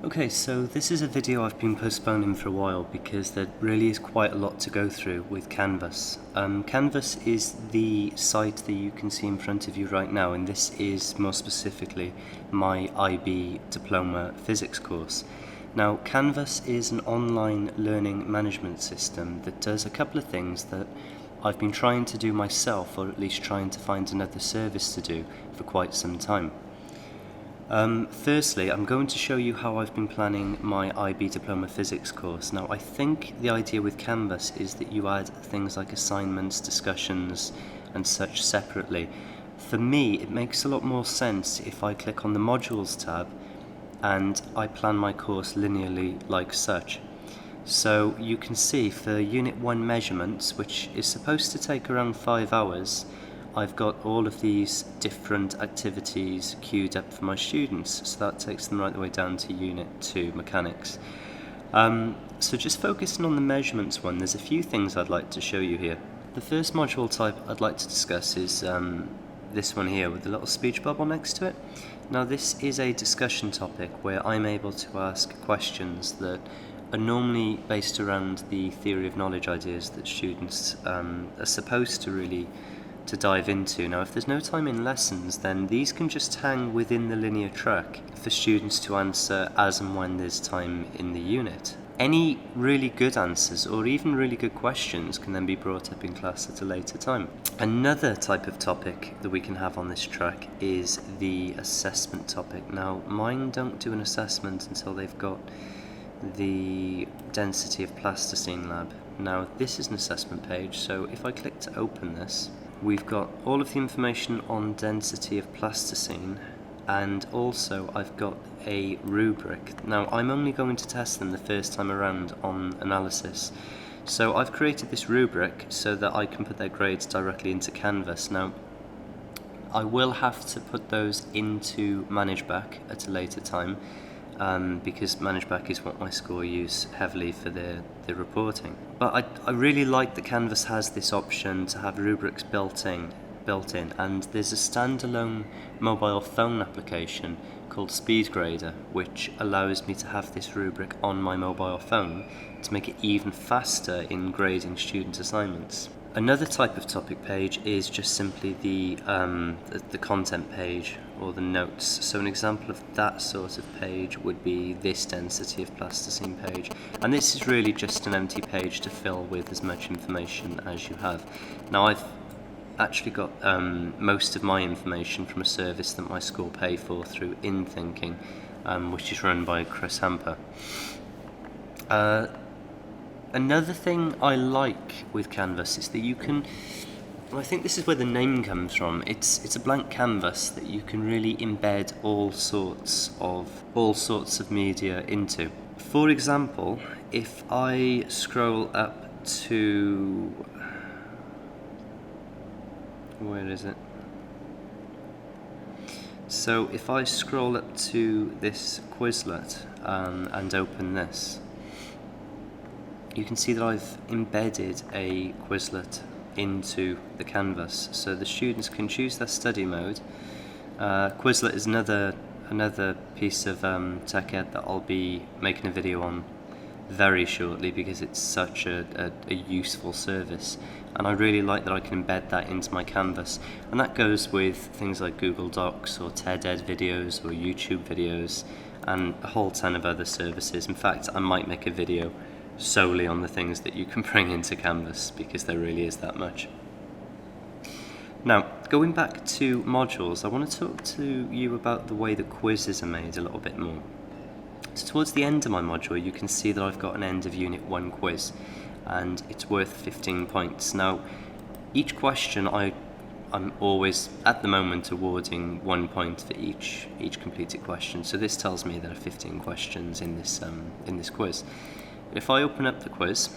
Okay, so this is a video I've been postponing for a while because there really is quite a lot to go through with Canvas. Canvas is the site that you can see in front of you right now, and this is more specifically my IB Diploma Physics course. Now, Canvas is an online learning management system that does a couple of things that I've been trying to do myself, or at least trying to find another service to do for quite some time. Firstly, I'm going to show you how I've been planning my IB Diploma Physics course. Now, I think the idea with Canvas is that you add things like assignments, discussions, and such separately. For me, it makes a lot more sense if I click on the Modules tab and I plan my course linearly like such. So you can see for Unit 1 measurements, which is supposed to take around 5 hours, I've got all of these different activities queued up for my students, so that takes them right the way down to Unit 2 mechanics. So just focusing on the measurements one, there's a few things I'd like to show you here. The first module type I'd like to discuss is this one here with the little speech bubble next to it. Now, this is a discussion topic where I'm able to ask questions that are normally based around the theory of knowledge ideas that students are supposed to really to dive into. Now, if there's no time in lessons, then these can just hang within the linear track for students to answer as and when there's time in the unit. Any really good answers or even really good questions can then be brought up in class at a later time. Another type of topic that we can have on this track is the assessment topic. Now, mine don't do an assessment until they've got the density of plasticine lab. Now, this is an assessment page, so if I click to open this, we've got all of the information on density of plasticine, and also I've got a rubric. Now, I'm only going to test them the first time around on analysis, so I've created this rubric so that I can put their grades directly into Canvas. Now, I will have to put those into ManageBack at a later time, because ManageBack is what my school use heavily for their reporting. But I really like that Canvas has this option to have rubrics built in, and there's a standalone mobile phone application called SpeedGrader, which allows me to have this rubric on my mobile phone to make it even faster in grading student assignments. Another type of topic page is just simply the content page or the notes. So an example of that sort of page would be this density of plasticine page. And this is really just an empty page to fill with as much information as you have. Now, I've actually got most of my information from a service that my school pay for through InThinking, which is run by Chris Hamper. Another thing I like with Canvas is that you can, I think this is where the name comes from, it's a blank canvas that you can really embed all sorts of media into. For example, if I scroll up to, where is it? So if I scroll up to this Quizlet and open this, you can see that I've embedded a Quizlet into the canvas, so the students can choose their study mode. Quizlet is another piece of tech ed that I'll be making a video on very shortly because it's such a useful service, and I really like that I can embed that into my canvas, and that goes with things like Google Docs or TED Ed videos or YouTube videos and a whole ton of other services. In fact, I might make a video solely on the things that you can bring into Canvas because there really is that much. Now, going back to modules, I want to talk to you about the way that quizzes are made a little bit more. So towards the end of my module, you can see that I've got an end of Unit 1 quiz, and it's worth 15 points. Now, each question I'm always, at the moment, awarding 1 point for each completed question. So this tells me there are 15 questions in this quiz. If I open up the quiz,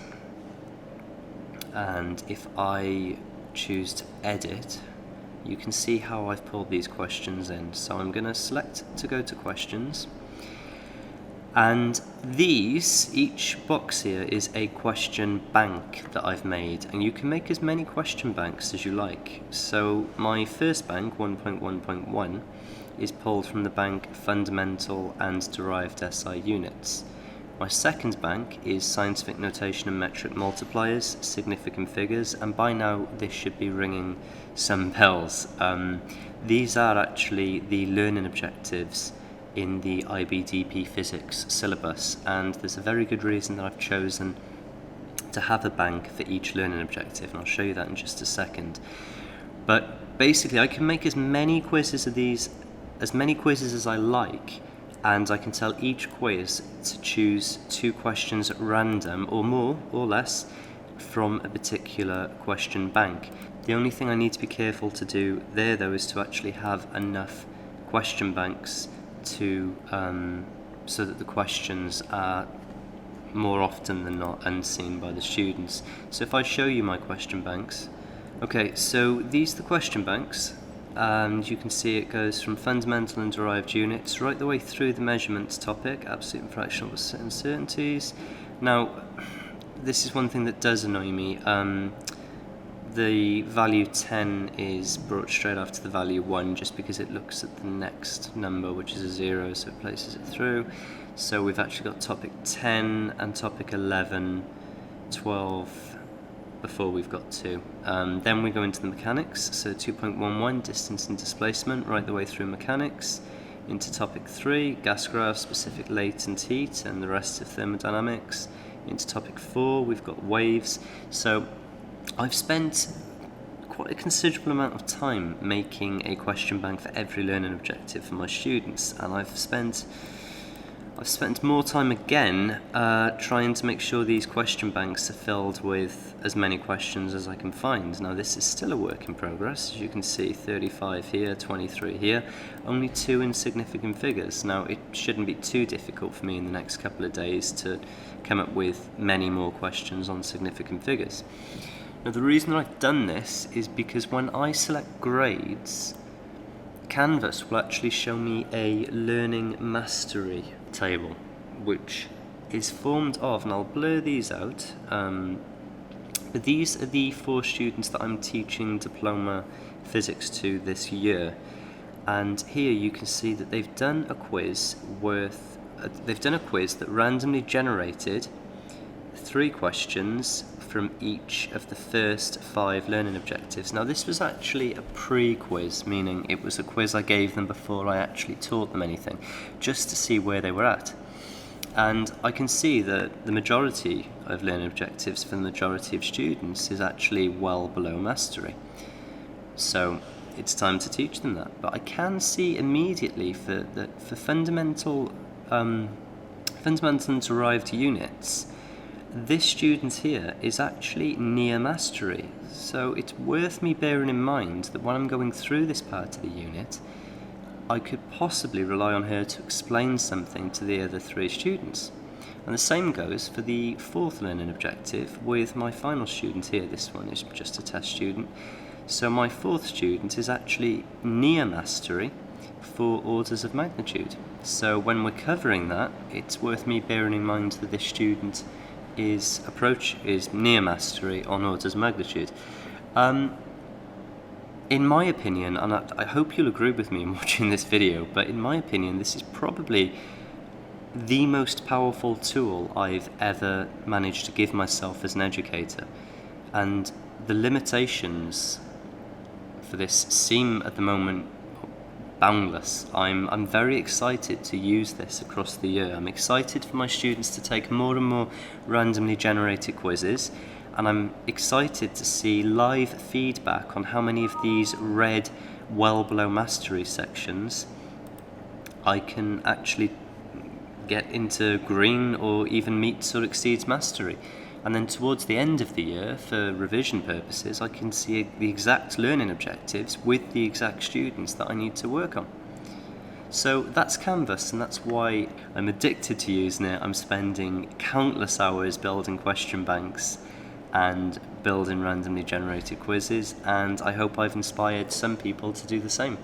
and if I choose to edit, you can see how I've pulled these questions in. So I'm going to select to go to questions, And each box here is a question bank that I've made, and you can make as many question banks as you like. So my first bank, 1.1.1, is pulled from the bank Fundamental and Derived SI Units. My second bank is Scientific Notation and Metric Multipliers, Significant Figures, and by now this should be ringing some bells. These are actually the learning objectives in the IBDP physics syllabus, and there's a very good reason that I've chosen to have a bank for each learning objective, and I'll show you that in just a second. But basically I can make as many quizzes as I like, and I can tell each quiz to choose 2 questions at random, or more or less, from a particular question bank. The only thing I need to be careful to do there, though, is to actually have enough question banks to so that the questions are more often than not unseen by the students. So if I show you my question banks, okay, so these are the question banks, and you can see it goes from fundamental and derived units right the way through the measurements topic, absolute and fractional uncertainties. Now, this is one thing that does annoy me. The value 10 is brought straight after the value 1 just because it looks at the next number, which is a 0, so it places it through. So we've actually got topic 10 and topic 11, 12 before we've got 2. Then we go into the mechanics, so 2.11, distance and displacement, right the way through mechanics. Into topic 3, gas graph, specific latent heat, and the rest of thermodynamics. Into topic 4, we've got waves. So I've spent quite a considerable amount of time making a question bank for every learning objective for my students, and I've spent more time again trying to make sure these question banks are filled with as many questions as I can find. Now, this is still a work in progress. As you can see, 35 here, 23 here, only 2 insignificant figures. Now, it shouldn't be too difficult for me in the next couple of days to come up with many more questions on significant figures. Now, the reason I've done this is because when I select grades, Canvas will actually show me a learning mastery table, which is formed of, and I'll blur these out, but these are the 4 students that I'm teaching diploma physics to this year. And here you can see that they've done a quiz that randomly generated 3 questions from each of the first 5 learning objectives. Now, this was actually a pre-quiz, meaning it was a quiz I gave them before I actually taught them anything, just to see where they were at. And I can see that the majority of learning objectives for the majority of students is actually well below mastery. So it's time to teach them that. But I can see immediately for fundamental and derived units, this student here is actually near mastery. So it's worth me bearing in mind that when I'm going through this part of the unit, I could possibly rely on her to explain something to the other 3 students. And the same goes for the 4th learning objective with my final student here. This one is just a test student. So my 4th student is actually near mastery for orders of magnitude. So when we're covering that, it's worth me bearing in mind that this student is near mastery on orders of magnitude. In my opinion, and I hope you'll agree with me in watching this video, but in my opinion, this is probably the most powerful tool I've ever managed to give myself as an educator. And the limitations for this seem at the moment boundless. I'm very excited to use this across the year. I'm excited for my students to take more and more randomly generated quizzes, and I'm excited to see live feedback on how many of these red well below mastery sections I can actually get into green or even meets or exceeds mastery. And then towards the end of the year, for revision purposes, I can see the exact learning objectives with the exact students that I need to work on. So that's Canvas, and that's why I'm addicted to using it. I'm spending countless hours building question banks and building randomly generated quizzes, and I hope I've inspired some people to do the same.